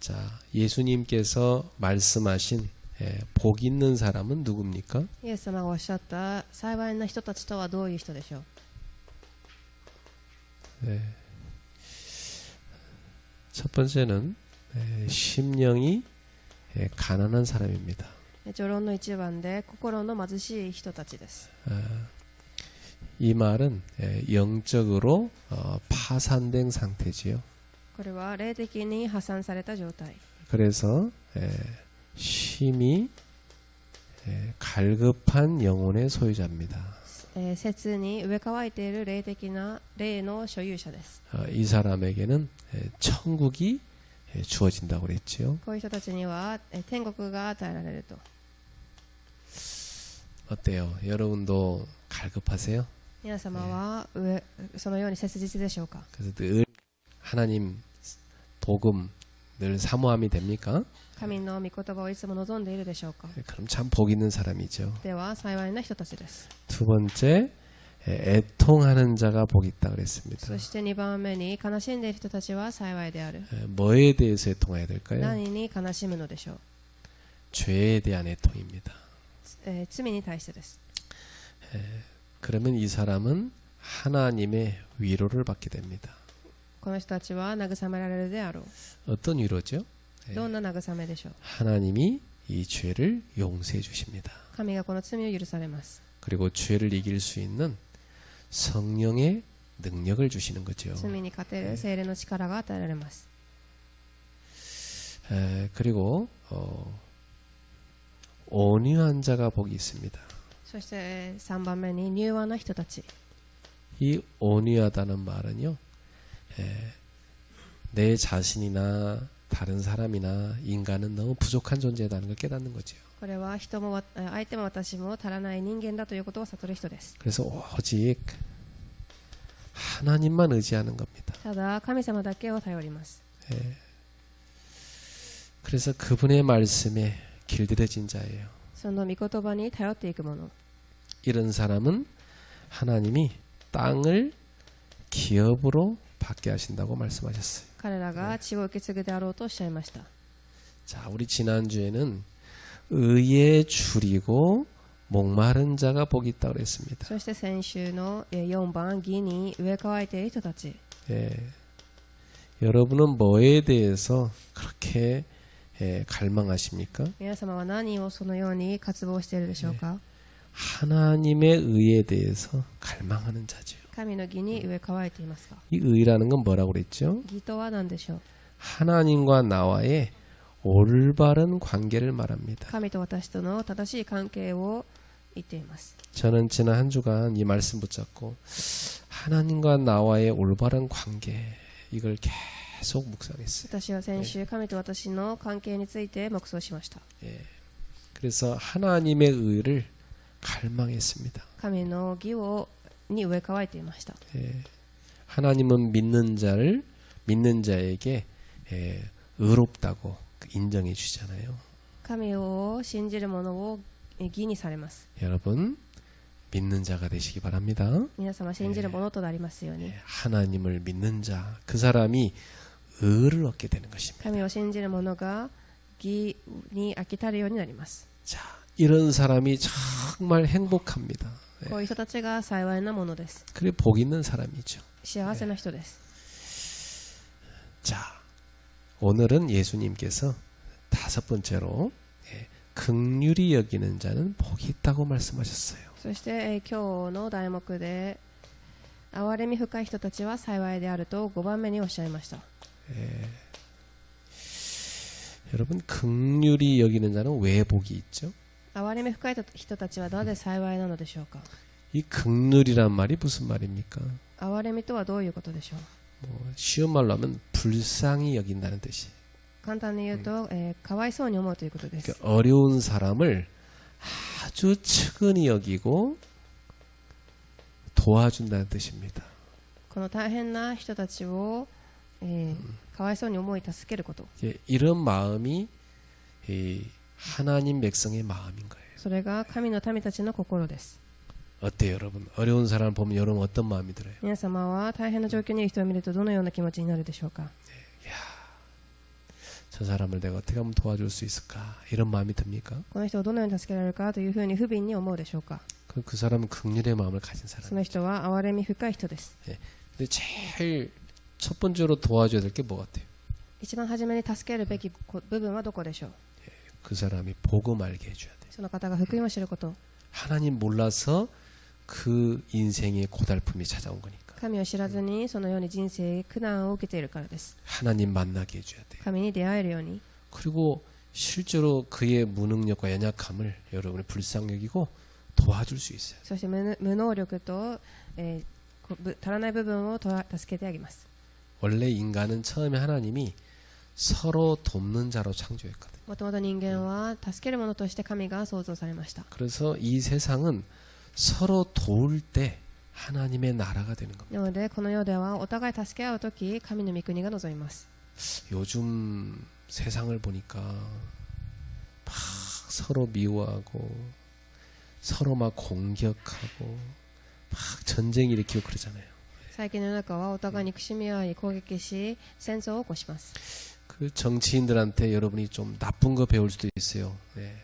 자, 예수님께서 말씀하신 복 있는 사람은 누굽니까? イエス様がおっしゃった幸いな人たちとはどういう人でしょう。 첫 번째는 심령이 가난한 사람입니다. 序論の一番で心の貧しい人たちです。 이 말은 영적으로 파산된 상태지요. これは霊的に破産された状態。 그래서 심히 갈급한 영혼의 소유자입니다. 切に植え替えている霊的な霊の所有者です。 이 사람에게는 천국이 주어진다고 그랬지요. こういう人たちには天国が与えられると。 어때요? 여러분도 갈급하세요? 皆様はそのように切実でしょうか。 그래서 늘 하나님 복음 늘 사모함이 됩니까? 神の御言葉をいつも望んでいるでしょうか。 그럼 참 복 있는 사람이죠. では幸いな人たちです。 두 번째, 애통하는 자가 복 있다 그랬습니다. そして2番目に悲しんでいる人たちは幸いである。 뭐에 대해서 애통해야 될까요? 何に悲しむのでしょう。 죄에 대한 애통입니다. 罪に対してです。 그러면 이 사람은 하나님의 위로를 받게 됩니다. この人たちは慰められるであろう。 어떤 위로죠? どんな慰めでしょう。 하나님이 이 죄를 용서해 주십니다. 神がこの罪を許されます。 그리고 죄를 이길 수 있는 성령의 능력을 주시는 거죠. 罪に勝てる聖霊の力が与えられます。 그리고 온유한 자가 복이 있습니다. そして3番目に柔和な人たち。 이 온유하다는 말은요, 내 자신이나 다른 사람이나 인간은 너무 부족한 존재다는 걸 깨닫는 거죠. これは人も相手も私も足らない人間だということを悟る人です。 그래서 오직 하나님만 의지하는 겁니다. ただ神様だけを頼ります。 그래서 그분의 말씀에 길들여진 자예요. その御言葉に頼っていくもの。 이런 사람은 하나님이 땅을 기업으로 받게 하신다고 말씀하셨어요. 彼らが地を受け継ぐであろうとおっしゃいました。 자, 우리 지난주에는 의에 줄이고 목마른 자가 복이 있다고 그랬습니다. そして先週の4番義に植え替えている人たち。 여러분은 뭐에 대해서 그렇게 갈망하십니까? 皆様は何をそのように渇望しているでしょうか。 하나님의 의에 대해서 갈망하는 자죠. 神の義に植え替えていますか。 이 의라는 건 뭐라고 그랬죠? 義とは何でしょう。 하나님과 나와의 올바른 관계를 말합니다. 神と私との正しい関係を言っています。 저는 지난 한 주간 이 말씀 붙잡고 하나님과 나와의 올바른 관계 이걸 계속 묵상했어요. 私は先週神と私の関係について黙想しました。 그래서 하나님의 의를 갈망했습니다. 神の義に植え替えていました。 하나님은 믿는 자에게 의롭다고 인정해 주잖아요. 神を信じる者を義にされます。 여러분 믿는 자가 되시기 바랍니다. 皆様信じる者となりますように。 하나님을 믿는 자, 그 사람이 의를 얻게 되는 것입니다. 神を信じる者が義に飽きたるようになります。 자, 이런 사람이 정말 행복합니다. こういう人たちが幸いなものです。 그래 복 있는 사람이죠. 幸せな人です。 자, 오늘은 예수님께서 다섯 번째로 긍휼히 여기는 자는 복이 있다고 말씀하셨어요. そして、今日の題目で憐れみ深い人たちは幸いであると5番目におっしゃいました。 여러분 긍휼히 여기는 자는 왜 복이 있죠? 憐れみ深い人たちはなぜ幸いなのでしょうか。 이 긍휼이란 말이 무슨 말입니까? 憐れみとはどういうことでしょう。 쉬운 말로 하면 불쌍히 여긴다는 뜻이. 簡単に言うと、かわいそうに思うということです。 그러니까 어려운 사람을 아주 측은히 여기고 도와준다는 뜻입니다. この大変な人たちを、かわいそうに思い助けること。 이런 마음이 하나님 백성의 마음인 거예요. それが神の民たちの心です。 어때요, 여러분? 어려운 사람을 보면 여러분 어떤 마음이 들어요? 皆様は大変な状況にいる人を見るとどのような気持ちになるでしょうか。저 사람을 내가 어떻게 하면 도와줄 수 있을까 이런 마음이 듭니까? この人をどのように助けられるかというふうに不憫に思うでしょうか。 그 사람은 긍휼의 마음을 가진 そ 사람. の人は憐れみ深い人です。 근데 제일 첫 번째로 도와줘야 될 게 뭐 같아요? 一番初めに助けるべき部分はどこでしょう。 그 사람이 복음 알게 해줘야 돼. その方が福音を知ること。 하나님 몰라서 그 인생의 고달픔이 찾아온 거니까. 神を知らずにそのように人生苦難を受けているからです。 하나님 만나게 해줘야 돼. 神に出会えるように。 그리고 실제로 그의 무능력과 연약함을 여러분이 불쌍히 여기고 도와줄 수 있어요. そして無能力と、足らない部分を助けてあげます。 원래 인간은 처음에 하나님이 서로 돕는 자로 창조했거든요. もともと人間は助けるものとして神が創造されました。 그래서 이 세상은 서로 도울 때 하나님의 나라가 되는 겁니다. なのでこの世ではお互い助け合うとき神の御国が望みます。 요즘 세상을 보니까 막 서로 미워하고 서로 막 공격하고 막 전쟁 일으키고 그러잖아요. 最近の世の中はお互い憎しみ合い攻撃し戦争を起こします。 그 정치인들한테 여러분이 좀 나쁜 거 배울 수도 있어요. 네.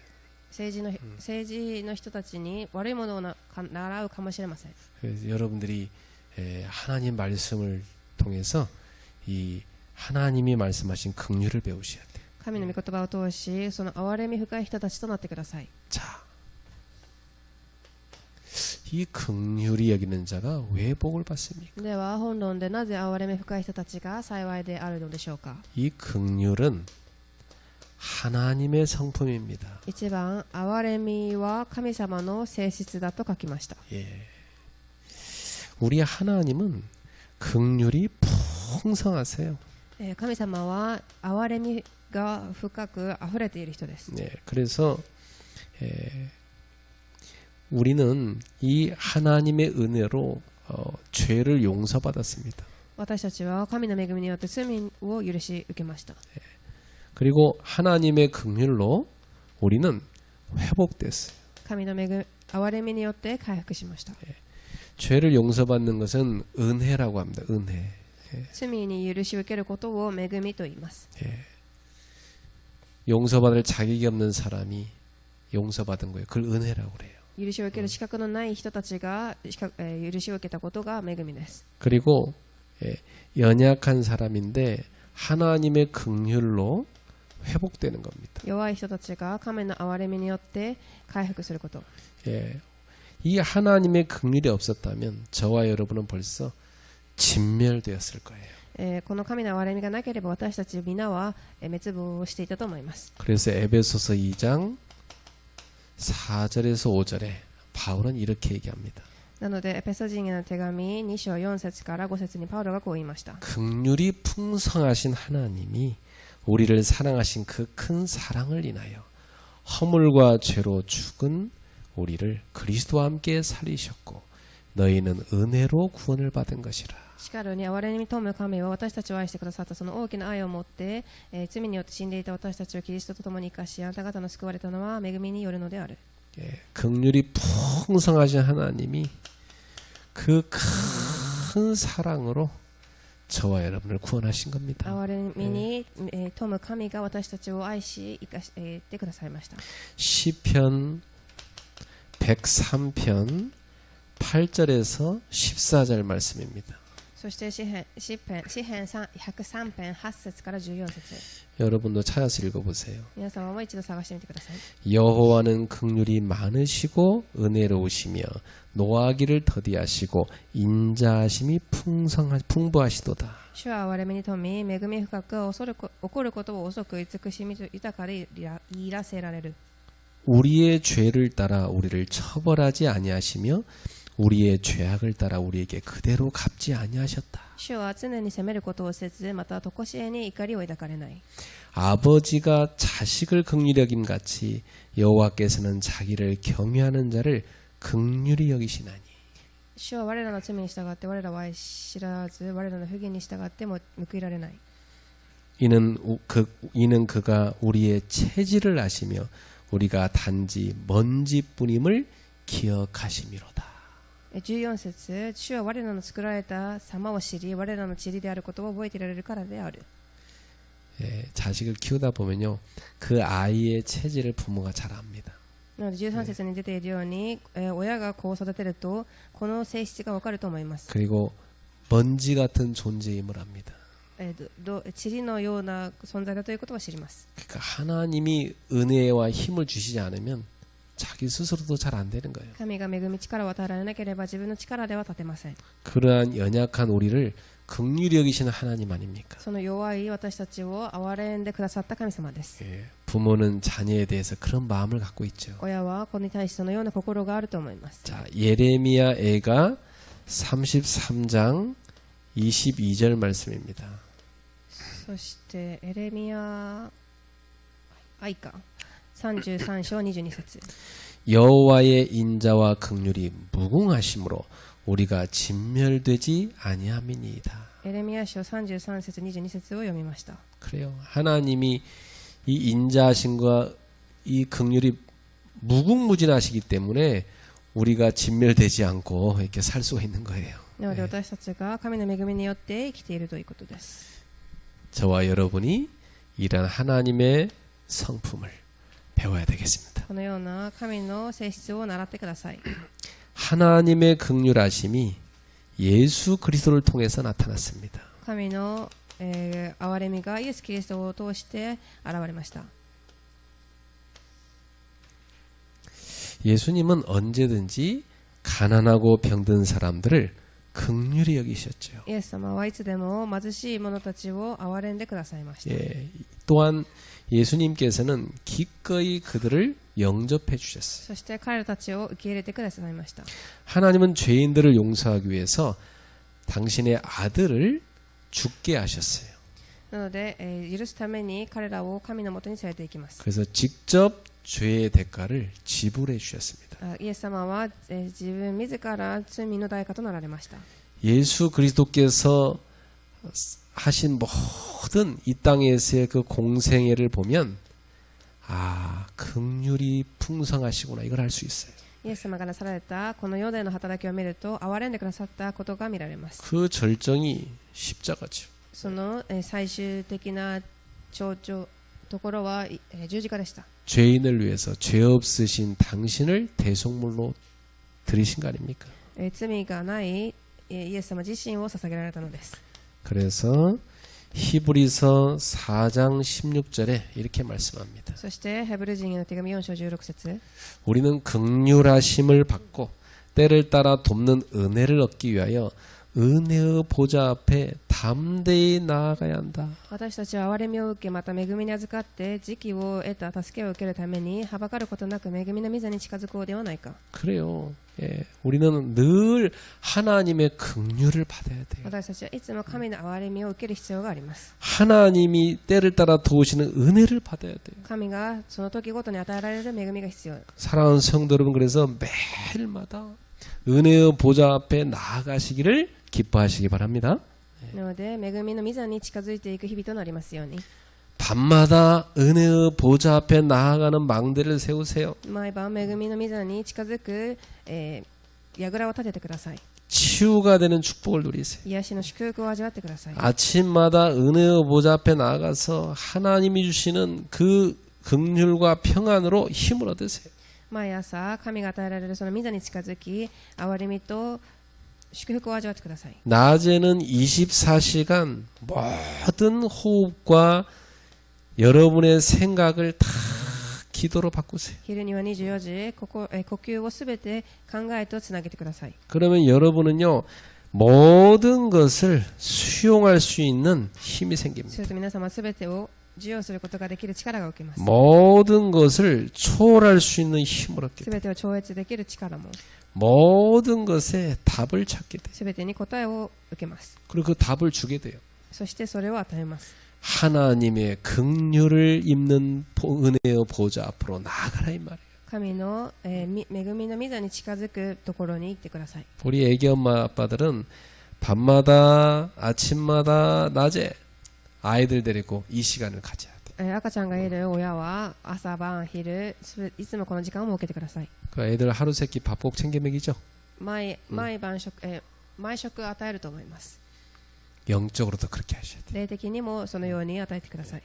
政治の人たちに悪いものを習うかもしれません。 그래서 여러분들이 하나님 말씀을 통해서 이 하나님이 말씀하신 긍휼을 배우셔야 돼요. 神の御言葉を通しその憐れみ深い人たちとなってください。 자, 이 긍휼히 여기는 자가 왜 복을 받습니까? では本論でなぜ憐れみ深い人たちが幸いであるのでしょうか。 이 긍휼은 하나님의 성품입니다. 一番憐れみは神様の性質だと書きました。 예. 우리 하나님은 긍휼이 풍성하세요. 神様は憐れみが深く溢れている人です。 네, 그래서 우리는 이 하나님의 은혜로 죄를 용서받았습니다. 私たちは神の恵みによって罪を許し受けました。 그리고 하나님의 긍휼로 우리는 회복됐어요. 神の憐れみによって回復しました。 죄를 용서받는 것은 은혜라고 합니다. 은혜. 罪に許し受けることを恵みと言います。 용서받을 자격이 없는 사람이 용서받은 거예요. 그걸 은혜라고 그래요. 許しを受ける資格のない人たちが許しを受けたことが恵みです。 그리고 연약한 사람인데 하나님의 긍휼로 회복되는 겁니다. 弱い人たちが神の憐れみによって回復すること。 이 하나님의 긍휼이 없었다면 저와 여러분은 벌써 진멸되었을 거예요. この神の憐れみがなければ私たち皆は滅亡していたと思います。 그래서 에베소서 2장 4절에서 5절에 바울은 이렇게 얘기합니다. なのでエペソ人への手紙2章4節から5節にパウロがこう言いました。 긍휼이 풍성하신 하나님이 우리를 사랑하신 그 큰 사랑을 인하여 허물과 죄로 죽은 우리를 그리스도와 함께 살리셨고 너희는 은혜로 구원을 받은 것이라. しかるに憐れみに富む神は私たちを愛してくださったその大きな愛を持って、罪によって死んでいた私たちをキリストと共に生かしあなた方の救われたのは恵みによるのである。 긍휼이 풍성하신 하나님이 그 큰 사랑으로 저와 여러분을 구원하신 겁니다. 憐れみに富む神が私たちを愛し生かしてくださいました。 시편 103편 8절에서 14절 말씀입니다. そして詩編103編8節から14節 여러분도 찾아서 읽어보세요. 皆様も一度探してみてください。 여호와는 긍휼이 많으시고 은혜로우시며 노하기를 더디하시고 인자하심이 풍부하시도다. 主は憐れみに富み恵み深く怒ることを遅く慈しみ豊かでいらせられる。 우리의 죄를 따라 우리를 처벌하지 아니하시며 우리의 죄악을 따라 우리에게 그대로 갚지 아니하셨다. 主は常に責めることをせずまた常しえに怒りを抱かれない。 아버지가 자식을 긍휼히 여김 같이 여호와께서는 자기를 경외하는 자를 긍휼히 여기시나니. 主は我らの罪に従って我らは愛知らず我らの不義に従っても報いられない。 이는 그가 우리의 체질을 아시며 우리가 단지 먼지뿐임을 기억하심이로다. 14節主は我らの作られた様を知り我らの塵であることを覚えていられるからである。 자식을 키우다 보면요, 그 아이의 체질을 부모가 잘 압니다. なので13節に出ているように、親が子を育てるとこの性質がわかると思います。 그리고 먼지 같은 존재임을 압니다. 塵のような存在だということは知ります。 그러니까 하나님이 은혜와 힘을 주시지 않으면 자기 스스로도 잘 안 되는 거예요. 神が恵み力を与えられなければ自分の力では立てません。 그러한 연약한 우리를 긍휼히 여기시는 하나님 아닙니까? その弱い私たちを憐れんでくださった神様です。 부모는 자녀에 대해서 그런 마음을 갖고 있죠. 親は子に対してそのような心があると思います。 자, 예레미야 애가 33장 22절 말씀입니다. そしてエレミヤ愛か33章22節 여호와의 인자와 긍휼이 무궁하심으로 우리가 진멸되지 아니함이니이다. エレミヤ書33節22節を読みました。 그래요. 하나님이 이 인자하심과 이 긍휼이 무궁무진하시기 때문에 우리가 진멸되지 않고 이렇게 살 수가 있는 거예요. なので私たちが神の恵みによって生きているということです。 저와 여러분이 이런 하나님의 성품을 배워야 되겠습니다. このような神の性質を習ってください。 하나님의 긍휼하심이 예수 그리스도를 통해서 나타났습니다. 神の、憐れみがイエス・キリストを通して現れました。 예수님은 언제든지 가난하고 병든 사람들을 긍휼히 여기셨죠. イエス様はいつでも貧しい者たちを憐れんでくださいました。 또한 예수님께서는 기꺼이 그들을 영접해 주셨어요. そして彼らたちを受け入れてくださいました。 하나님은 죄인들을 용서하기 위해서 당신의 아들을 죽게 하셨어요. なので、許すために彼らを神のもとに連れて行きます。 그래서 직접 죄의 대가를 지불해 주셨습니다. イエス様は、自分自ら罪の代価となられました。 예수 그리스도께서 하신 모든 이 땅에서의 그 공생애를 보면 긍휼이 풍성하시구나 이걸 알 수 있어요. イエス様がなさられたこの世での働きを見ると憐れんでくださったことが見られます。 그 절정이 십자가죠. その、最終的な頂ところは、十字架でした。 죄인을 위해서 죄 없으신 당신을 대속물로 드리신 거 아닙니까? 罪がないイエス様自身を捧げられたのです。 그래서 히브리서 4장 16절에 이렇게 말씀합니다. そしてヘブル人への手紙4章16節 우리는 긍휼하심을 받고 때를 따라 돕는 은혜를 얻기 위하여 은혜의 보좌 앞에 담대히 나아가야 한다. 私たちは憐れみを受けまた恵みに預かって時期を得た助けを受けるためにはばかることなく恵みの御座に近づこうではないか。 그래요. 우리는 늘 하나님의 긍휼을 받아야 돼요. 私たちはいつも神の憐れみを受ける必要があります。 하나님이 때를 따라 도우시는 은혜를 받아야 돼요. 神がその時ごとに与えられる恵みが必要。 사랑하는 성도 여러분, 그래서 매일마다 은혜의 보좌 앞에 나아가시기를 기뻐하시기 바랍니다. なので恵みの御座に近づいていく日々となりますように。 밤마다 은혜의 보좌 앞에 나아가는 망대를 세우세요. 毎晩恵みの御座に近づく、櫓を立ててください。 치유가 되는 축복을 누리세요. 癒しの祝福を味わってください。 아침마다 은혜의 보좌 앞에 나아가서 하나님이 주시는 그 긍휼과 평안으로 힘을 얻으세요. 毎朝神が与えられるその御座に近づき憐れみと祝福を味わってください。 낮에는 24시간 모든 호흡과 여러분의 생각을 다 기도로 바꾸세요. 昼には24時呼吸をすべて考えとつなげてください。 그러면 여러분은요 모든 것을 수용할 수 있는 힘이 す 생깁니다. ると皆様すべてを受容することができる力が受けます。 모든 것을 초월할 수 있는 힘을 얻게 す 돼요. べてを超越できる力も 모든 것에 답을 찾게 돼요. すべてに答えを受けます。 그리고 그 답을 주게 돼요. そしてそれを与えます。 하나님의 긍휼을 입는 은혜의 보좌 앞으로 나아가라 이 말이에요. 神の、恵みの御座に近づくところに行ってください。 우리 애기 엄마 아빠들은 밤마다 아침마다 낮에 아이들 데리고 이 시간을 가져야 돼. 赤ちゃんがいる親は朝晩昼いつもこの時間を設けてください。 그 애들 하루 세끼 밥 꼭 챙겨 먹이죠. 毎食与えると思います。 영적으로도 그렇게 하셔야 돼요. 霊的にもそのように与えてください。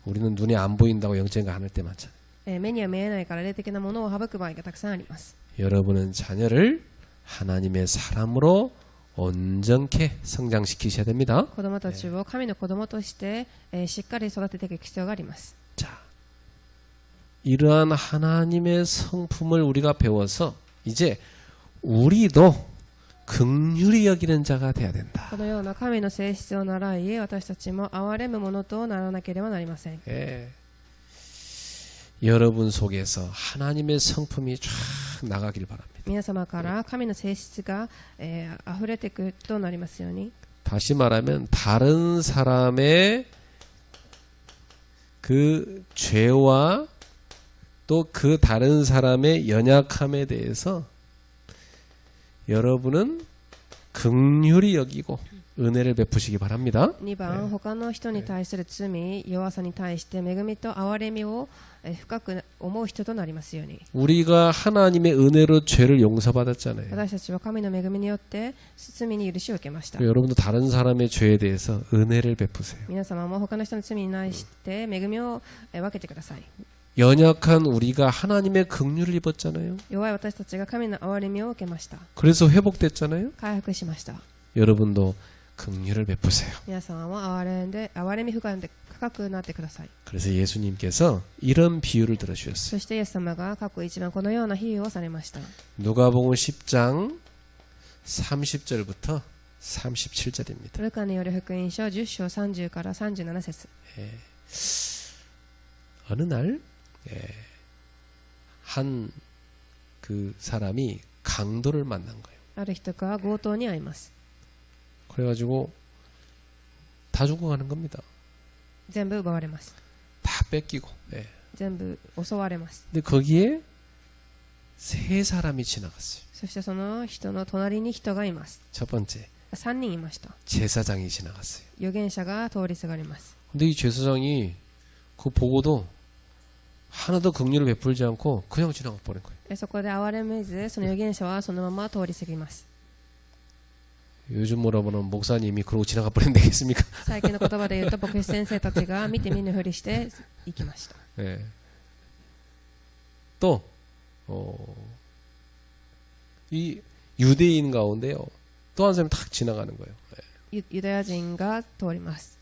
우리는 눈에 안 보인다고 영적인 거 안 할 때 많잖아요. 目には見えないから霊的なものを省く場合がたくさんあります。 여러분은 자녀를 하나님의 사람으로 온전케 성장시키셔야 됩니다. 子供たちを神の子供として、しっかり育てていく必要があります。 자, 이러한 하나님의 성품을 우리가 배워서 이제 우리도 긍휼히 여기는 자가 돼야 된다. このような神の性質を習い、私たちも憐れむものとならなければなりません。 예. 여러분 속에서 하나님의 성품이 쫙 나가길 바랍니다. 皆様から神の性質が、溢れていくとなりますように。 다시 말하면 다른 사람의 그 죄와 또 그 다른 사람의 연약함에 대해서 여러분은 긍휼히 여기고 은혜를 베푸시기 바랍니다. 2番、他の人に対する罪、弱さに対して恵みと憐れみを深く思う人となりますように。 우리가 하나님의 은혜로 죄를 용서받았잖아요. 私たちは神の恵みによって罪に許しを受けました。 여러분도 다른 사람의 죄에 대해서 은혜를 베푸세요. 皆様も他の人の罪に対して恵みを分けてください。 연약한 우리가 하나님의 긍휼을 입었잖아요. 弱い私たちが神の憐れみを受けました。 그래서 회복됐잖아요. 回復しました。 여러분도 긍휼을 베푸세요. 皆様も憐れみ深くなってください。 그래서 예수님께서 이런 비유를 들어주셨어요. そしてイエス様が過去一番このような比喩をされました。 누가복음 10장 30절부터 37절입니다. ルカによる福音書10章30から37節。 어느 날 한 그 사람이 강도를 만난 거예요. ある人が強盗に遭います。 그래가지고 다 죽어가는 겁니다. 全部奪われます。 다 뺏기고. 全部襲われます。 근데 거기에 세 사람이 지나갔어요. そしてその人の隣に人がいます。 첫 번째 3人いました。 제사장이 지나갔어요. 預言者が通りすがります。 근데 이 제사장이 그거 보고도 하나도 긍휼을 베풀지 않고 그냥 지나가 버린 거예요. そこで憐れめず、その預言者はそのまま通り過ぎます。 요즘 뭐라 보면 목사님이 그러고 지나가 버리면 되겠습니까? 最近の言葉で言うと牧師先生たちが見て見ぬふりして行きました。 예. 또 이 유대인 가운데요. 또 한 사람이 탁 지나가는 거예요. ユダヤ人が通ります。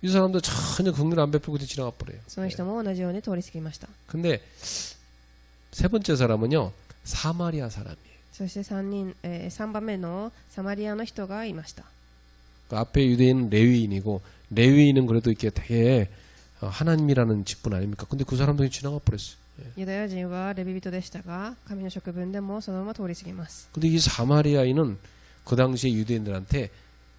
이 사람도 전혀 긍휼 안 베풀고 지나가 버려요. その人も同じように通り過ぎました。 근데 세 번째 사람은요. 사마리아 사람이에요. そして3番目のサマリアの人がいました。 그 앞에 유대인은 레위인이고 레위인은 그래도 이렇게 되게 하나님이라는 직분 아닙니까? 근데 그 사람도 지나가 버렸어요. ユダヤ人はレビ人でしたが、神の職分でもそのまま通り過ぎます。 근데 이 사마리아인은 그 당시에 유대인들한테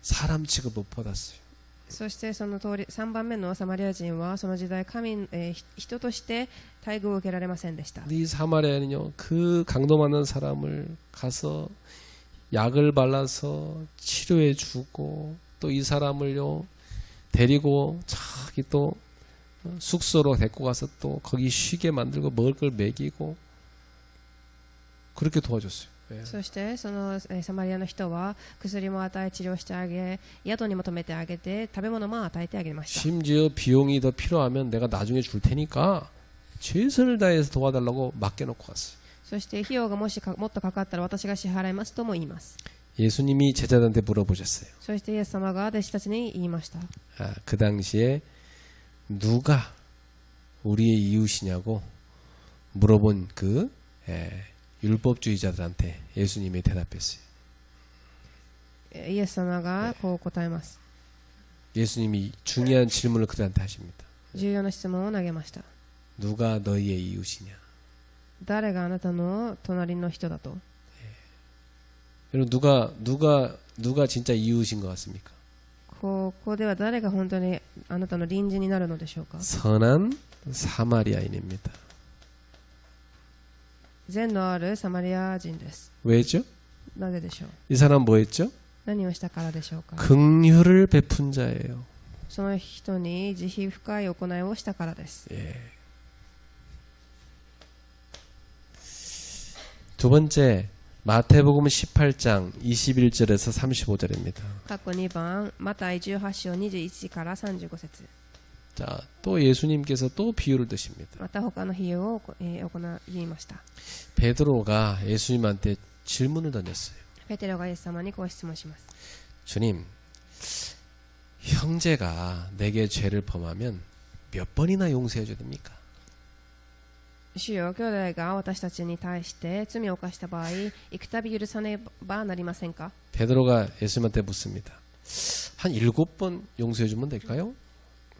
사람 취급 못 받았어요. そしてその通り3番目のサマリア人はその時代人として待遇を受けられませんでした。 근데 이 사마리아는요, 그 강도 많은 사람을 가서 약을 발라서 치료해 주고 또 이 사람을요 데리고 자기 또 숙소로 데리고 가서 또 거기 쉬게 만들고 먹을 걸 먹이고 그렇게 도와줬어요. そしてそのサマリアの人は薬も与え治療してあげ、宿にも泊めてあげて食べ物も与えてあげました。 심지어 비용이 더 필요하면 내가 나중에 줄 테니까 최선을 다해서 도와달라고 맡겨놓고 갔어요. そして費用がもっとかかったら私が支払いますとも言います。 예수님이 제자들한테 물어보셨어요. そしてイエス様が弟子たちに言いました。 그 당시에 누가 우리의 이웃이냐고 물어본 그 율법주의자들한테 예수님이 대답했어요. イエス様がこう答えます。 예수님이 중요한 질문을 그들한테 하십니다. 重要な質問を投げました。 누가 너희의 이웃이냐? 誰があなたの隣の人だと。 여러분 누가 진짜 이웃인 것 같습니까? ここでは誰が本当にあなたの隣人になるのでしょうか。 선한 사마리아인입니다. 善のあるサマリア人です。 왜죠? なぜでしょう。 이 사람 뭐 했죠? 何をしたからでしょうか。 긍휼을 베푼 자예요. その人に慈悲深い行いをしたからです。 두 번째 마태복음 18장 21절에서 35절입니다. 過去2番マタイ18章21から35節 자, 또 예수님께서 또 비유를 드십니다. また他の比喩を言いました。 베드로가 예수님한테 질문을 던졌어요. ペテロがイエス様にこう質問します。 주님, 형제가 내게 죄를 범하면 몇 번이나 용서해 줘야 됩니까? 主よ、兄弟が私たちに対して罪を犯した場合、幾度許さねばなりませんか？ 베드로가 예수님한테 묻습니다. 한 7번 용서해 주면 될까요?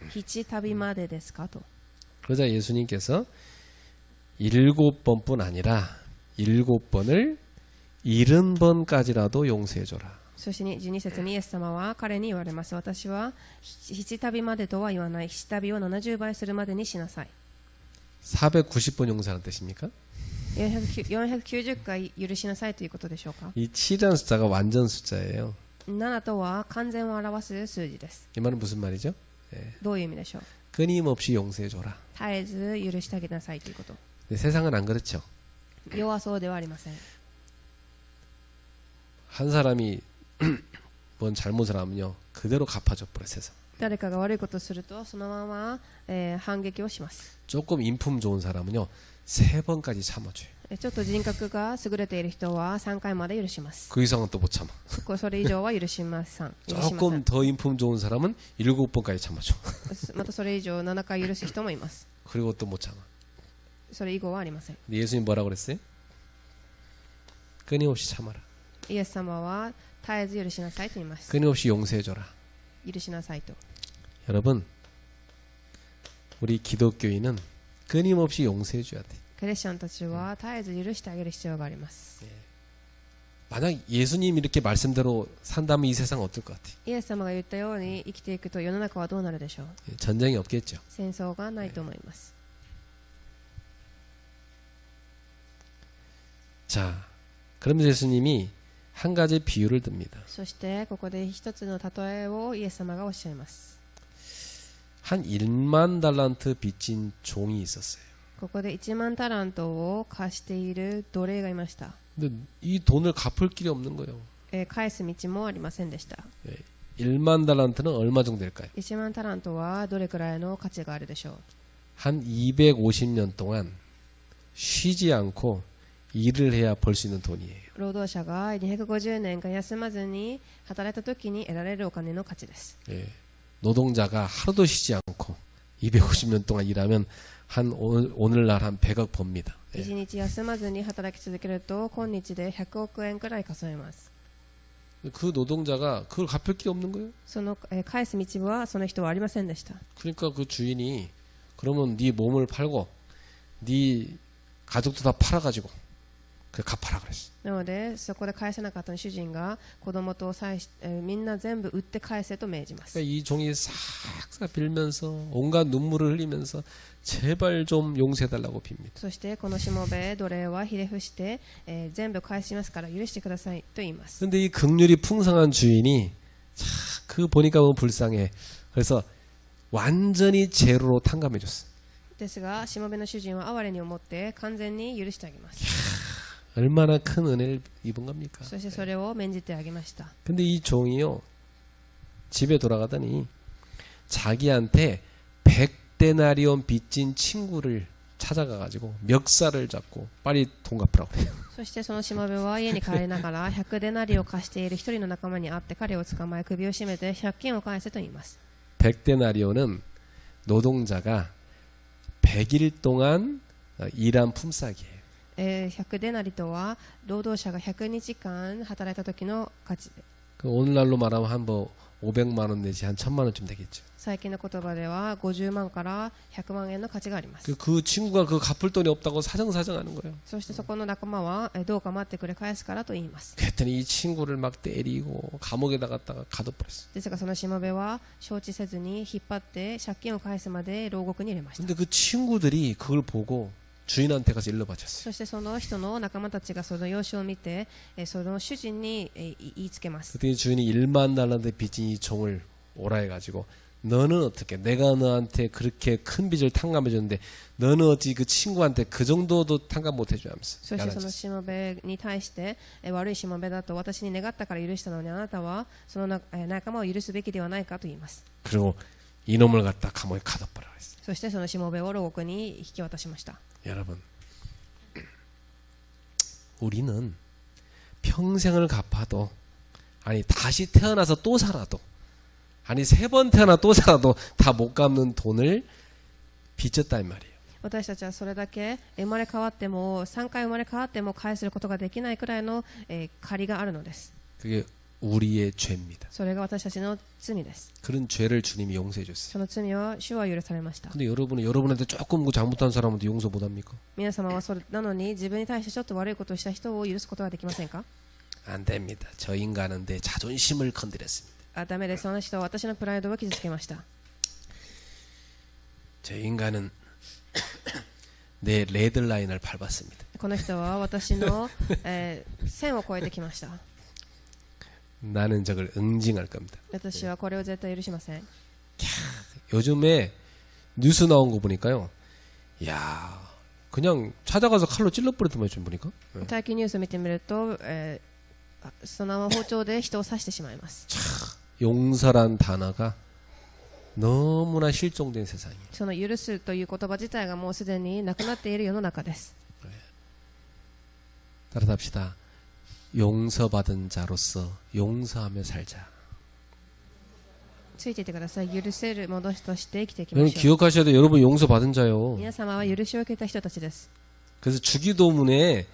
7度までですかと。 그러자 예수님께서 7번뿐 아니라 7번을 70번까지라도 용서해 줘라. そして12節にイエス様は彼に言われます。私は7度までとは言わない。7度を70倍するまでにしなさい。 490번 용서하는 뜻입니까? 490回許しなさいということでしょうか？ 이 7이라는 숫자가 완전 숫자예요. 7とは完全を表す数字です。 이 말은 무슨 말이죠? どういう意味でしょう？ 끊임없이 용서해 줘라. 絶えず許してあげなさいということ。 근데 세상은 안 그렇죠. 世はそうではありません。 한 사람이 뭔 잘못을 하면요 그대로 갚아줘 버려 세상. 誰かが悪いことをするとそのまま、反撃をします。 조금 인품 좋은 사람은요 3번까지 참아줘요. ちょっと人格が優れている人は3回まで許します。 그 이상은 또 못 참아. それ以上は許しません。 조금 더 인품 좋은 사람은 7번까지 참아줘. またそれ以上7回許す人もいます。 그리고 또 못 참아. それ以後はありません。 근데 예수님 뭐라고 그랬어요? 끊임없이 참아라. イエス様は絶えず許しなさいと言います。 끊임없이 용서해줘라. 許しなさいと。 여러분 우리 기독교인은 끊임없이 용서해줘야 돼. クリスチャンたちは絶えず許してあげる必要があります。 만약 예수님 이렇게 말씀대로 산다면 이 세상 어떨 것 같아요? イエス様が言ったように生きていくと世の中はどうなるでしょう？ 전쟁이 없겠죠. 戦争がないと思います。 자, 그러면서 예수님이 한 가지 비유를 듭니다. そしてここで一つの例えをイエス様がおっしゃいます。 한 1만 달란트 빚진 종이 있었어요. ここで1万タラントを貸している奴隷がいました。 근데 이 돈을 갚을 길이 없는 거예요. 返す道もありませんでした。 1만 달란트는 얼마 정도 될까요? 1万タラントはどれくらいの価値があるでしょう？ 한 250년 동안 쉬지 않고 일을 해야 벌 수 있는 돈이에요. 労働者が250年間休まずに働いた時に得られるお金の価値です。 노동자가 하루도 쉬지 않고 250년 동안 일하면 한 오늘날 한 100억 법니다. 1日休まずに働き続けると今日で100億円くらい稼げます。 그 노동자가 그걸 갚을 길이 없는 거예요. その返す道はその人はありませんでした。 그러니까 그 주인이 그러면 네 몸을 팔고 네 가족도 다 팔아가지고 그 갚아라 그랬어. なのでそこで返せなかった主人が子供とみんな全部売って返せと命じます。 그러니까 이 종이 싹싹 빌면서 온갖 눈물을 흘리면서 제발 좀 용서해달라고 빕니다. そしてこのしもべ奴隷はひれ伏して、全部返しますから許してくださいと言います。 근데 이 긍휼이 풍성한 주인이 참 그 보니까 너무 불쌍해. 그래서 완전히 제로로 탕감해줬어. ですがしもべの主人は哀れに思って完全に許してあげます。 얼마나 큰 은혜를 입은 겁니까? そしてそれを免じてあげました。 근데 이 종이요 집에 돌아가더니 자기한테 100데나리온 빚진 친구를 찾아가가지고 멱살을 잡고 빨리 돈 갚으라고 그래요. そしてそのしもべは家に帰りながら100デナリを貸している一人の仲間に会って彼を捕まえ首を絞めて借金を返せと言います。 100데나리온은 노동자가 100일 동안 일한 품삯이에요. 100デナリとは労働者が100日間働いた時の価値で、 그 오늘날로 말하면 한 뭐 500만 원 내지 한 1000만 원쯤 되겠죠. 最近の言葉では50万から100万円の価値があります。 그 친구가 그 갚을 돈이 없다고 사정사정하는 거예요. そしてそこの仲間はどうか待ってくれ返すからと言います。 그랬더니 이 친구를 막 때리고 감옥에다 갖다가 가둬버렸어. ですがそのしもべは承知せずに引っ張って借金を返すまで牢獄に入れました。 근데 그 친구들이 그걸 보고 주인한테 가서 일러바쳤어요. そしてその人の仲間たちがその様子を見てその主人に言いつけます。 그랬더니 주인이 1만 달란트 빚진 이 종을 오라 해가지고 너는 어떻게? 내가 너한테 그렇게 큰 빚을 탕감해 줬는데 너는 어찌 그 친구한테 그 정도도 탕감 못 해주면서 そしてそのしもべに対して悪いしもべだと私に願ったから許したのにあなたはその仲間を許すべきではないかと言います。 그리고 이놈을 갖다 감옥에 가둬버려 그랬어요. そしてそのしもべを牢獄に引き渡しました。 여러분, 우리는 평생을 갚아도 아니 다시 태어나서 또 살아도 아니 3번 태어나 또 살아도 다 못 갚는 돈을 빚졌다 이 말이에요. 私たちはそれだけ生まれ変わっても3回生まれ変わっても返すことができないくらいの借りがあるのです。 그게 우리의 죄입니다. それが私たちの罪です。 그런 죄를 주님이 용서해 줬어요. その罪は主は許されました。 근데 여러분한테 조금 그 잘못한 사람한테 용서 못 합니까? 皆様はそれなのに自分に対してちょっと悪いことをした人を許すことができませんか？ 안 됩니다. 저 인간은 내 자존심을 건드렸습니다. ダメです。その人は私のプライドを傷つけました。 저 인간은 내 레드라인을 밟았습니다. この人は私の、線を越えてきました。 나는 저걸 응징할 겁니다. 私はこれを絶対許しません。 요즘에 뉴스 나온 거 보니까요. 야, 그냥 찾아가서 칼로 찔러버리더만 좀 보니까. 最近ニュースを見てみると、そのまま包丁で人を刺してしまいます。 용서란 단어가 너무나 실종된 세상이에요. その許すという言葉自体がもうすでになくなっている世の中です。 따라합시다. 용서받은 자로서 용서하며 살자. ついていてください。許せる者として生きていきま 여러분 しょう。 기억하셔야 돼요. 여러분 용서받은 자요. 皆様は許しを受けた人たちです。 그래서 주기도문에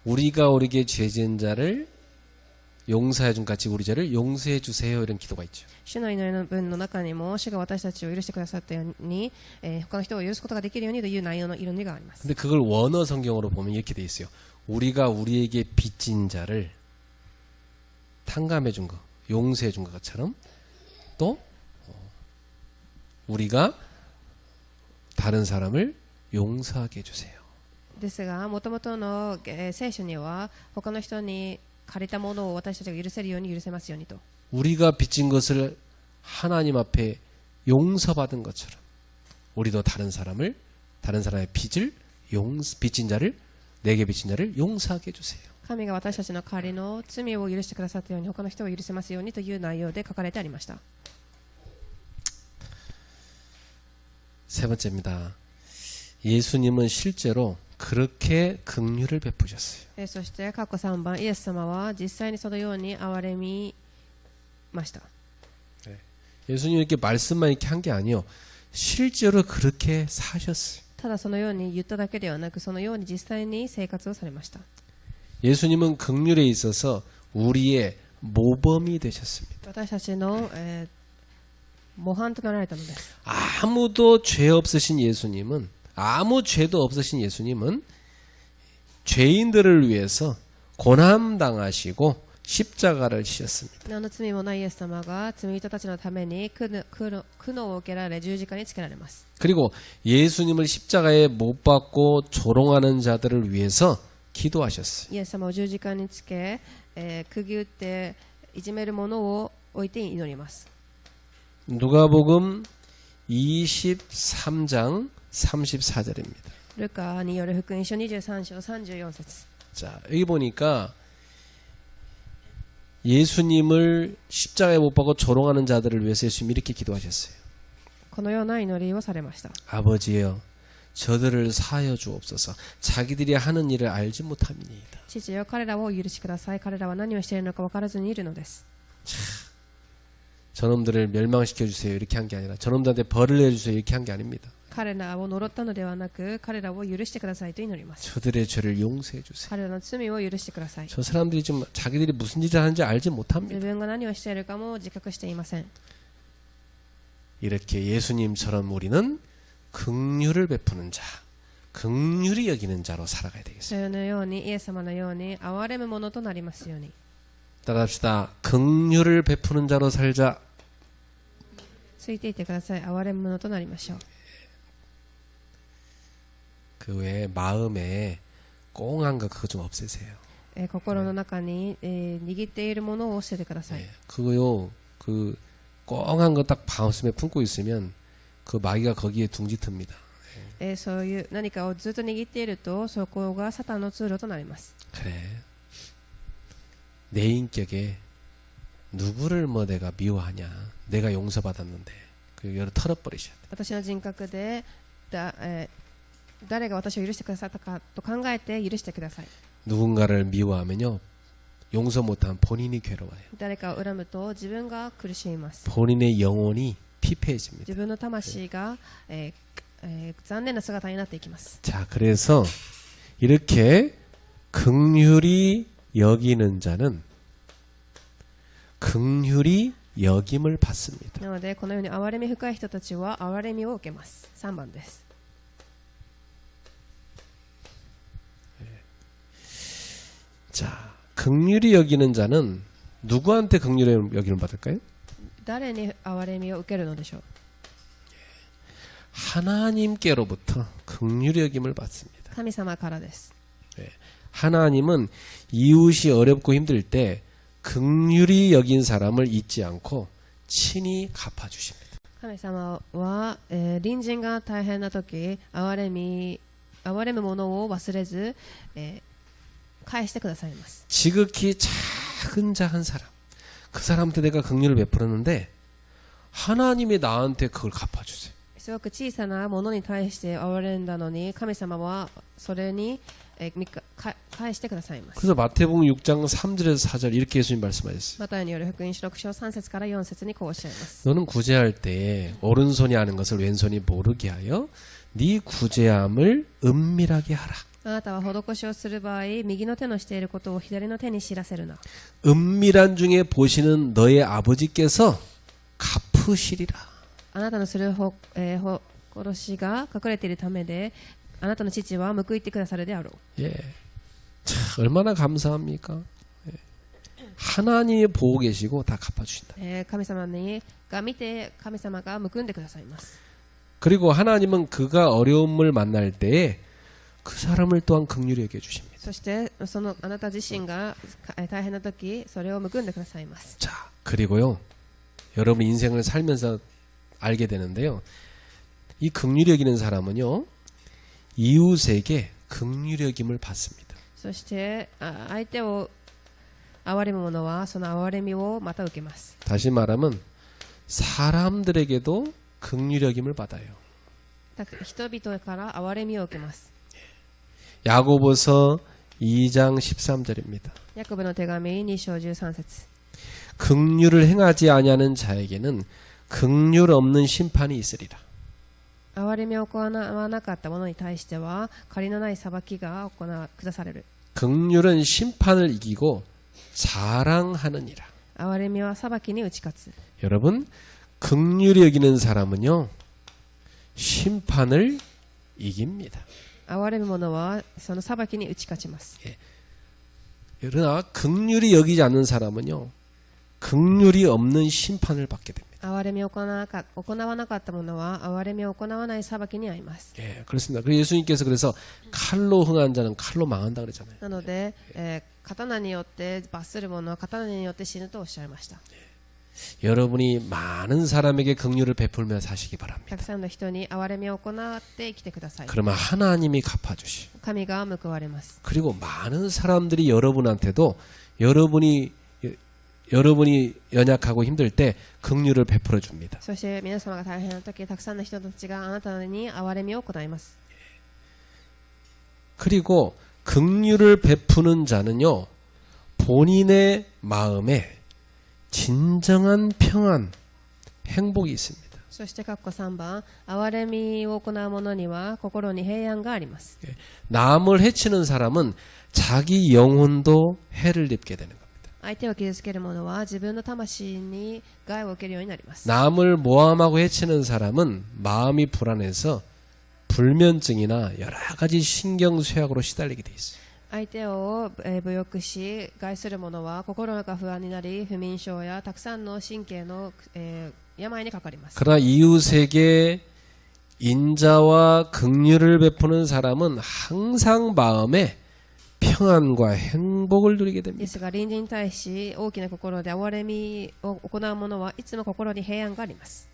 우리가 우리에게 죄 지은 자를 용서해 준 같이 우리 죄를 용서해 주세요 이런 기도가 있죠. 主の祈りの文の中にも主が私たちを許してくださったように、他の人を許すことができるようにという内容の祈りがあります。 근데 그걸 원어 성경으로 보면 이렇게 돼 있어요. 우리가 우리에게 빚진 자를 탕감해 준 거, 용서해 준 것처럼 또 우리가 다른 사람을 용서하게 해 주세요. ですが、もともとの、聖書には他の人に借りたものを私たちが許せるように許せますようにと。 우리가 빚진 것을 하나님 앞에 용서받은 것처럼 우리도 다른 사람의 빚을 빚진 자를 내게 빚진 자를 용서하게 해주세요. 神が私たちの代わりの罪を許してくださったように他の人を許せますようにという内容で書かれてありました。 세 번째입니다. 예수님은 실제로 그렇게 긍휼을 베푸셨어요. そして過去3番、イエス様は実際にそのように憐れみました。 예수님이 이렇게 말씀만 이렇게 한 게 아니요. 실제로 그렇게 사셨어요. ただそのように言っただけではなく、そのように実際に生活をされました。 예수님은 긍휼에 있어서 우리의 모범이 되셨습니다. 私たちの、模範となられたのです。 아무도 죄 없으신 예수님은 아무 죄도 없으신 예수님은 죄인들을 위해서 고난 당하시고 십자가를 지셨습니다. 何の罪もないイエス様が罪人たちのために苦悩を受けられ十字架につけられます。 그리고 예수님을 십자가에 못 박고 조롱하는 자들을 위해서 기도하셨어요. イエス様を十字架につけ、釘打っていじめる者を置いて祈ります。 누가복음 23장 34절입니다. ルカによる福音書23章34節。 자, 여기 보니까 예수님을 십자가에 못 박고 조롱하는 자들을 위해서 예수님이 이렇게 기도하셨어요. このような祈りをされました。 아버지여, 저들을 사하여 주옵소서. 자기들이 하는 일을 알지 못함이니이다. 父よ、彼らをお許しください。彼らは何をしているのか分からずにいるのです。 저놈들을 멸망시켜 주세요. 이렇게 한 게 아니라 저놈들한테 벌을 내주세요. 이렇게 한 게 아닙니다. 彼らを呪ったのではなく、彼らを許してくださいと祈ります。 저들의 죄를 용서해 주세요. 彼らの罪を許してください。 저 사람들이 지금 자기들이 무슨 짓을 하는지 알지 自 못합니다. 分が何をしているかも自覚していません。 이렇게 예수님처럼 우리는 긍휼을 베푸는 자, 긍휼히 여기는 자로 살아가야 そ 되겠어요. のようにイエス様のように憐れむものとなりますように。 따라합시다. 긍휼을 베푸는 자로 살자. ついていてください。憐れむものとなりましょう。 그 외에 마음에 꽁한 거 그거 좀 없애세요. 心の中に、握っているものを捨ててください。 그거요. 그 꽁한 거 딱 가슴에 품고 있으면 그 마귀가 거기에 둥지 틉니다. そういう何かをずっと握っているとそこがサタンの通路となります。 그래. 내 인격에 누구를 뭐 내가 미워하냐. 내가 용서받았는데 그 여러 털어버리셔야 돼. 私の人格で誰が私を許してくださったかと考えて許してください。 누군가를 미워하면요. 용서 못한 본인이 괴로워요. 誰かを恨むと自分が苦しみます。 본인의 영혼이 피폐해집니다. 自分の魂が、残念な姿になっていきます。 자, 그래서 이렇게 긍휼히 여기는 자는 긍휼히 여김을 받습니다. なのでこのように憐れみ深い人たちは憐れみを受けます。3番です。 자, 긍휼히 여기는 자는 누구한테 긍휼히 여김을 받을까요? 誰に憐れみを受けるのでしょう。 하나님께로부터 긍휼히 여김을 받습니다. 神様からです。 하나님은 이웃이 어렵고 힘들 때 긍휼히 여긴 사람을 잊지 않고 친히 갚아주십니다. 神様は、隣人が大変な時憐れむものを忘れず、返してくださいます。 지극히 작은 자 한 사람, 그 사람한테 내가 긍휼을 베풀었는데 하나님이 나한테 그걸 갚아주세요. すごく小さなものに対して憐れんだのに神様はそれに、返してくださいます。 그래서 마태복음 6장 3절에서 4절 이렇게 예수님 말씀하셨어요. マタイによる福音書6章3節から4節にこうおっしゃいます。 너는 구제할 때에 오른손이 아는 것을 왼손이 모르게 하여 네 구제함을 은밀하게 하라. あなたは施しをする場合右の手のしていることを左の手に知らせるな。 은밀한 중에 보시는 너의 아버지께서 갚으시리라. あなたのする殺しが隠れているためであなたの父は報いてくださるであろう。 예, 참 얼마나 감사합니까? 예. 하나님이 보고 계시고 다 갚아주신다. 神様が見て神様が報んでくださいます。 그리고 하나님은 그가 어려움을 만날 때에 그 사람을 또한 긍휼히 여겨주십니다. そしてそのあなた自身が大変な時それを報んでくださいます。 자, 그리고요, 여러분 인생을 살면서 알게 되는데요, 이 긍휼히 여기는 사람은요, 이웃에게 긍휼히 여김을 받습니다. そして相手を憐れむ者はその憐れみをまた受けます。 다시 말하면 사람들에게도 긍휼히 여김을 받아요. 人々から憐れみを受けます。 야고보서 2장 13절입니다. ヤコブの手紙2章13節 긍휼을 행하지 아니하는 자에게는 긍휼 없는 심판이 있으리라. 憐れみを行わなかった者に対しては借りのない裁きが下される。 긍휼은 심판을 이기고 사랑하느니라. 憐れみは裁きに打ち勝つ。 여러분, 긍휼히 여기는 사람은요, 심판을 이깁니다. 憐れむ者はその裁きに打ち勝ちます。 그러나 긍휼히 여기지 않는 사람은요, 긍휼이 없는 심판을 받게 됩니다. 憐れみを行わなかった者は憐れみを行わない裁きに遭います。 예, 그렇습니다. 그래서 예수님께서 그래서 칼로 흥한 자는 칼로 망한다 그랬잖아요. なので、刀によって罰する者は刀によって死ぬとおっしゃいました。 여러분이 많은 사람에게 긍휼을 베풀며 사시기 た 바랍니다. くさんの人に憐れみを行って生きてください。 그러면 하나님이 갚아주시고, 神が報われます。 그리고 많은 사람들이 여러분한테도 여러분이 연약하고 힘들 때 긍휼을 베풀어 줍니다. そして皆様が大変な時、たくさんの人たちがあなたに憐れみを行います。 그리고 긍휼을 베푸는 자는요, 본인의 마음에 진정한 평안, 행복이 있습니다. そして括弧3番、憐れみを行う者には心に平安があります。 남을 해치는 사람은 자기 영혼도 해를 입게 되는 겁니다. 相手を傷つける者は自分の魂に害を受けるようになります。 남을 모함하고 해치는 사람은 마음이 불안해서 불면증이나 여러 가지 신경쇠약으로 시달리게 돼 있어요. 相手を侮辱し害する者は心が不安になり不眠症やたくさんの神経の、病にかかります。 그러나 이웃에게 인자와 긍휼을 베푸는 사람은 항상 마음에 평안과 행복을 누리게 で 됩니다. すが隣人に対し大きな心で憐れみを行う者はいつも心に平安があります。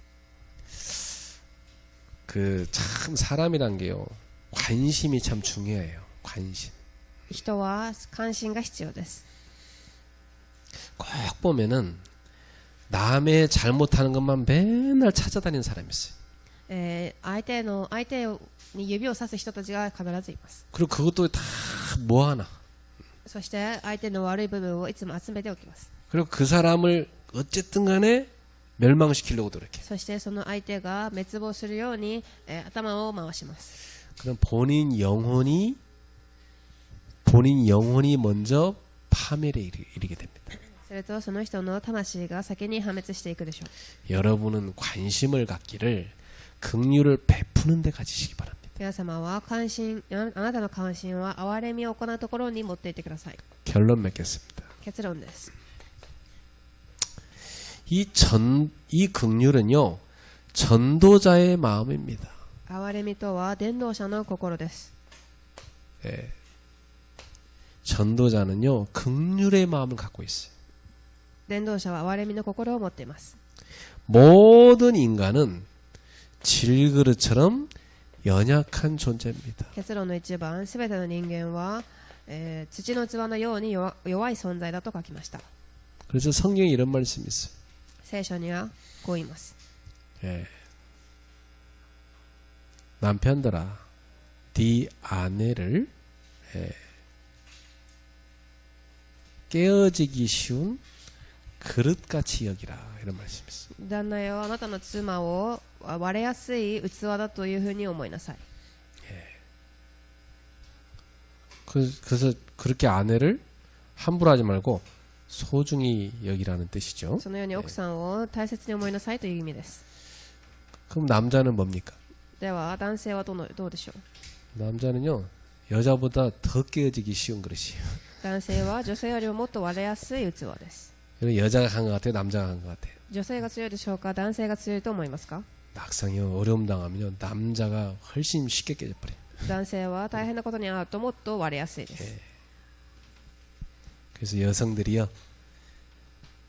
그 참 사람이란 게요. 관심이 참 중요해요. 관심. 人は関心が必要です。 꼭 보면은 남의 잘못하는 것만 맨날 찾아다니는 사람이 있어요. 相手に指をさす人たちが必ずいます。 그리고 그것도 다 뭐하나. そして相手の悪い部分をいつも集めておきます。 그리고 그 사람을 어쨌든 간에 멸망시키려고 노력해. そしてその相手が滅亡するように、頭を回します。 그럼 본인 영혼이 먼저 파멸에 이르게 됩니다. するとその人の魂が先に破滅していくでしょう。 여러분은 관심을 갖기를 긍휼을 베푸는 데 가지시기 바랍니다. 皆様はあなたの関心は憐れみを行うところに持っていってください。 결론 맺겠습니다. 結論です。 이 긍휼은요, 전도자의 마음입니다. 憐れみとは伝道者の心です。 예. 전도자는요, 긍휼의 마음을 갖고 있어요. 伝道者は憐れみの心を持っています。 모든 인간은 질그릇처럼 연약한 존재입니다. 結論の一番、すべての人間は、土の器のように弱い存在だと書きました。 그래서 성경에 이런 말씀이 있어요. 聖書にはこう言います。 예. 남편들아, 네 아내를 깨어지기 쉬운 그릇같이 여기라, 이런 말씀이 있어요. 旦那よ、あなたの妻を割れやすい器だというふうに思いなさい。 그래서 그렇게 아내를 함부로 하지 말고 소중히 여기라는 뜻이죠. そのように奥さんを大切に思いなさいという意味です。 그럼 남자는 뭡니까? では男性はどうでしょう。 남자는요, 여자보다 더 깨어지기 쉬운 그릇이에요. 男性は女性よりももっと割れやすい器です。 이건 여자가 간 것 같아요, 남자가 간 것 같아요. 女性が強いでしょうか、男性が強いと思いますか。 막상요, 어려움 당하면요, 남자가 훨씬 쉽게 깨져버려요. 男性は大変なことに遭うともっと割れやすいです。 그래서 여성들이요,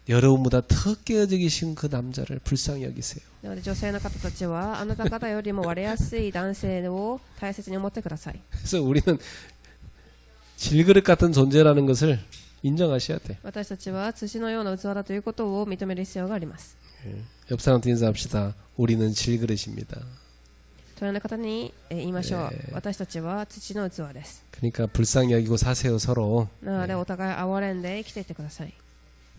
여러분보다 더 깨어지기 쉬운 그 남자를 불쌍히 여기세요. なので女性の方たちはあなた方よりも割れやすい男性を大切に思ってください。 그래서 우리는 질그릇 같은 존재라는 것을 인정하셔야 돼요. 私たちは土のような器だということを認める必要があります。 옆 사람한테 인사합시다. 우리는 질그릇입니다. 隣の方に言いましょう。私たちは土の器です。 그러니까 불쌍히 여기고 사세요, 서로. なのでお互い憐れんで生きていってください。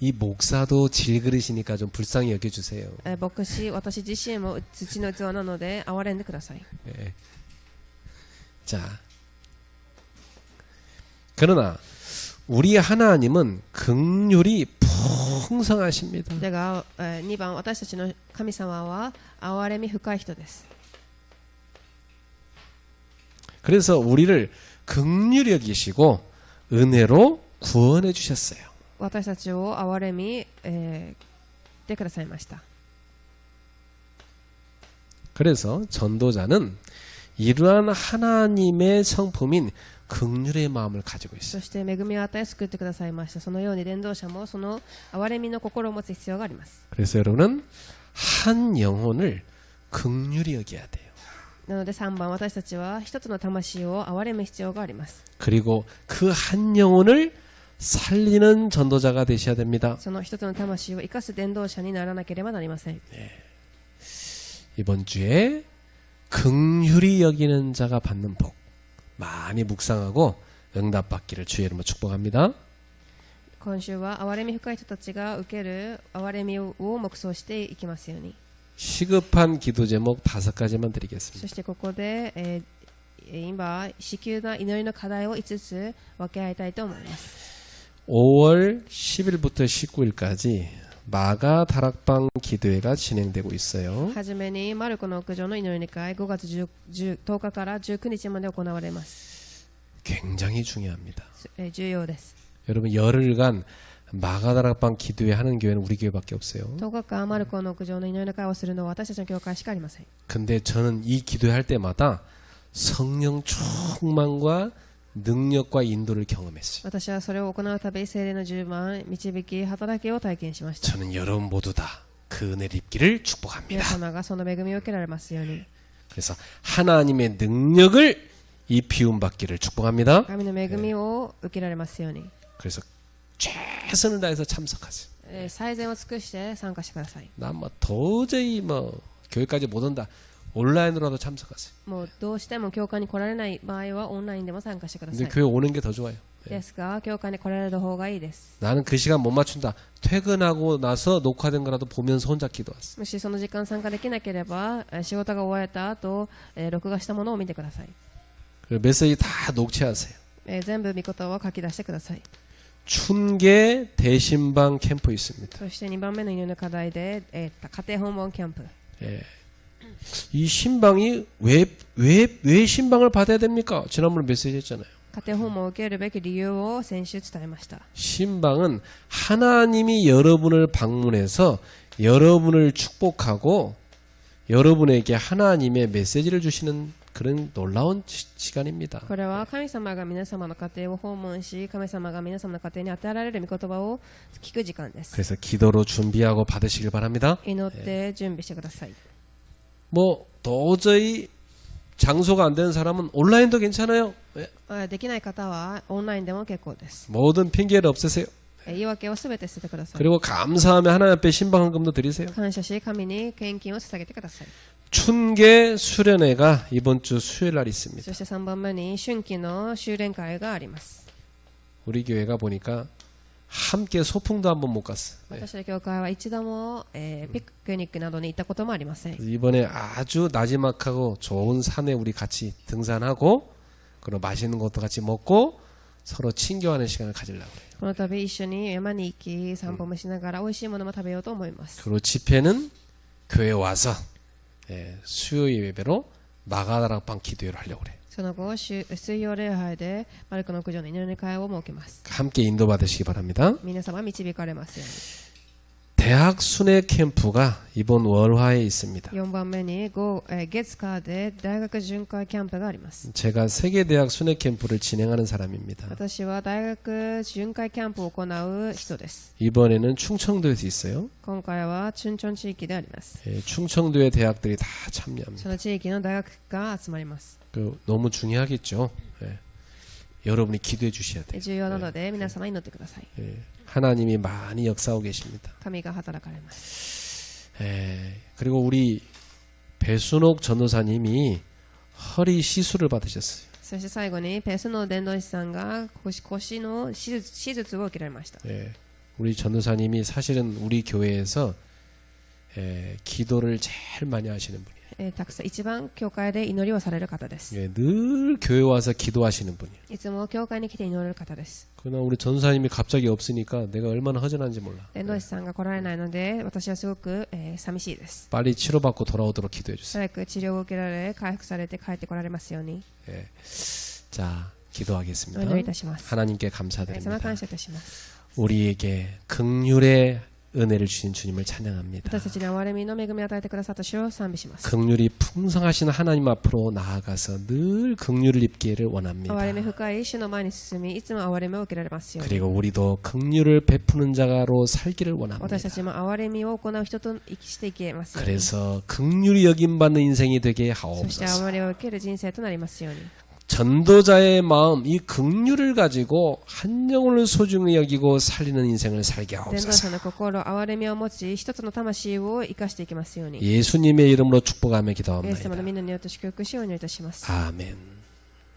이 목사도 질그릇이니까 좀 불쌍히 여겨주세요. 牧師、私自身も土の器なので憐れんでください。 예. 자, 그러나 우리 하나님은 긍휼이 풍성하십니다. だが、2番、私たちの神様は憐れみ深い人です。 그래서 우리를 긍휼히 여기시고 은혜로 구원해 주셨어요. 私たちを憐れみ、てくださいました。 그래서 전도자는 이러한 하나님의 성품인 긍휼의 마음을 가지고 そ 있어요. して恵みを与え救ってくださいました。そのように伝道者もその憐れみの心を持つ必要があります。 그래서 여러분은 한 영혼을 긍휼히 여겨야 돼요. なので3番、私たちは一つの魂を憐れむ必要があります。 그리고 그 한 영혼을 살리는 전도자가 되셔야 됩니다. その一つの魂を生かす伝道者にならなければなりません。 이번 주에 긍휼히 여기는 자가 받는 복 많이 묵상하고 응답받기를 주의 이름으로 축복합니다. 今週は憐れみ深い人たちが受ける憐れみを黙想していきますように。 시급한 기도 제목 5가지만 そ 드리겠습니다. してここで、今至急な祈りの課題を5つ分け合いたいと思います。 5월 10일부터 19일까지 마가 다락방 기도회가 진행되고 있어요. はじめにマルコの屋上の祈りの会5月10日から19日まで行われます。 굉장히 중요합니다. 重要です。 여러분 열흘간 마가 다락방 기도회 하는 교회는 우리 교회밖에 없어요. 10日間マルコの屋上の祈りの会をするのは私たちの教会しかありません。 근데 저는 이 기도회 할 때마다 성령 충만과 능력과 인도를 경험했어요. 私はそれを行うたび聖霊の10番導き働きを体験しました。 저는 여러분 모두 다 그 은혜를 입기를 皆 축복합니다. 様がその恵みを受けられますように。 그래서 하나님의 능력을 이 비움 받기를 축복합니다. 神の恵みを受けられますように。 그래서 최선을 다해서 참석하세요. 最善を尽くして参加してください。 난 뭐 도저히 뭐 교회까지 못 온다. 온라인으로라도 참석하세요. もうどうしても教会に来られない場合はオンラインでも参加してくださ 근데 い。 교회 오는 게 더 좋아요. ですが、教会に来られる方がいいです。 나는 그 시간 못 맞춘다. 퇴근하고 나서 녹화된 거라도 보면서 혼자 기도하세요. もしその時間参加できなければ、仕事が終わった後、録画したものを見てください。 그리고 메시지 다 녹취하세요. 全部御言葉を書き出してください。 춘계 대신방 캠프 있습니다. そして2番目の祈りの課題で、家庭訪問キャンプ。 예. 이 신방이 왜 신방을 받아야 됩니까? 지난번에 메시지 했잖아요. 家庭訪問を受けるべき理由を先週伝えました。 신방은 하나님이 여러분을 방문해서 여러분을 축복하고 여러분에게 하나님의 메시지를 주시는 그런 놀라운 시간입니다. これは神様が皆様の家庭を訪問し、神様が皆様の家庭に与えられる御言葉を聞く時間です。 그래서 기도로 준비하고 받으시길 바랍니다. 祈って準備してください。 뭐 도저히 장소가 안 되는 사람은 온라인도 괜찮아요. 예. できない方はオンラインでも結構です。 모든 핑계를 없애세요. 言い訳をすべて捨ててください。 그리고 감사하며 하나님 앞에 신방헌금도 드리세요. 感謝し、神に献金を捧げてください。 춘계 수련회가 이번 주 수요일 날 있습니다. そして3番目に春季の修練会があります。 우리 교회가 보니까 함께 소풍도 한번 못 갔어요. 예. 私の教会は一度も、ピクニックなどに行ったこともありません。 이번에 아주 나지막하고 좋은 산에 우리 같이 등산하고 그리고 맛있는 것도 같이 먹고 서로 친교하는 시간을 가지려고 그래요. この度一緒に山に行き散歩もしながら美味しいものも食べようと思います。 그리고 집회는 교회 와서 수요 예배로 마가다락방 기도회를 하려고 그래요. その後、水曜礼拝でマルコの屋上の祈り会を設けます。 함께 인도받으시기 바랍니다. 皆様導かれますように。 대학 순회 캠프가 이번 월화에 있습니다. 4番目に月火で大学巡回キャンプがあります。 제가 세계대학 순회 캠프를 진행하는 사람입니다. 私は大学巡回キャンプを行う人です。 이번에는 충청도에서 있어요. 今回はチュンチョン地域であります。 충청도의 대학들이 다 참여합니다. その地域の大学が集まります。 너무 중요하겠죠. 여러분이 기도해 주셔야 돼요. 重要なので皆様祈ってください。 하나님이 많이 역사하고 계십니다. 神が働かれます。 그리고 우리 배순옥 전도사님이 허리 시술을 받으셨어요. そして最後にペスの伝道師さんが腰の手術を受けられました。 우리 전도사님이 사실은 우리 교회에서 기도를 제일 많이 하시는 분이에요. たくさん一番教会で祈りをされる方です。 늘 교회 와서 기도하시는 분이에요. いつも教会に来て祈れる方です。 그러나 우리 전도사님이 갑자기 없으니까 내가 얼마나 허전한지 몰라. 伝道師さんが来られないので私はすごく、寂しいです。 빨리 치료받고 돌아오도록 기도해 주세요. 早く治療を受けられ回復されて帰ってこられますように。 자, お 기도하겠습니다. 祈りいたします。 하나님께 神様 감사드립니다. 感謝いたします。 우리에게 긍휼의 은혜를 주신 주님을 찬양합니다. 私たちに憐れみの恵みを与えてくださった主を賛美します。 긍휼이 풍성하신 하나님 앞으로 나아가서 늘 긍휼을 입기를 원합니다. 憐れみ深い主の前に進み、いつも憐れみを受けられますように。 그리고 우리도 긍휼을 베푸는 자로 살기를 원합니다. 私たちも憐れみを行う人としていけますように。 그래서 긍휼히 여김받는 인생이 되게 そして 하옵소서. 憐れを受ける人生となりますように。 전도자의 마음, 이 긍휼을 가지고 한 영혼을 소중히 여기고 살리는 인생을 살게 伝道者 하옵소서. の心、憐れみを持ち、一つの魂を生かしていきますように。 예수님의 이름으로 축복하며 イエス様の 기도합니다. 皆によって祝福しようにいたします。 아멘.